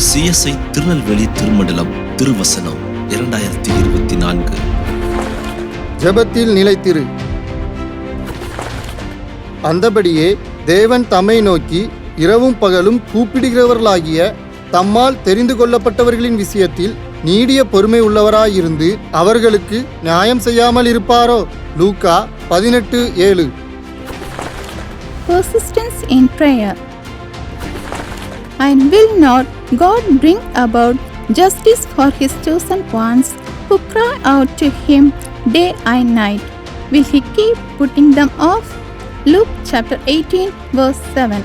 CSI Tirunelveli திருமண்டலம் திருவசனம் 2024. ஜெபத்தில் நிலைத்திரு. அந்தபடியே தேவன் தம்மை நோக்கி இரவும் பகலும் கூப்பிடுகிறவர்களாகிய தம்மால் தெரிந்து கொள்ளப்பட்டவர்களின் விஷயத்தில் நீடிய பொறுமை உள்ளவராயிருந்து அவர்களுக்கு நியாயம் செய்யாமல் இருப்பாரோ? லூக்கா 18:7. Persistence in prayer. And will not God bring about justice for his chosen ones who cry out to him day and night? Will he keep putting them off? Luke chapter 18 verse 7.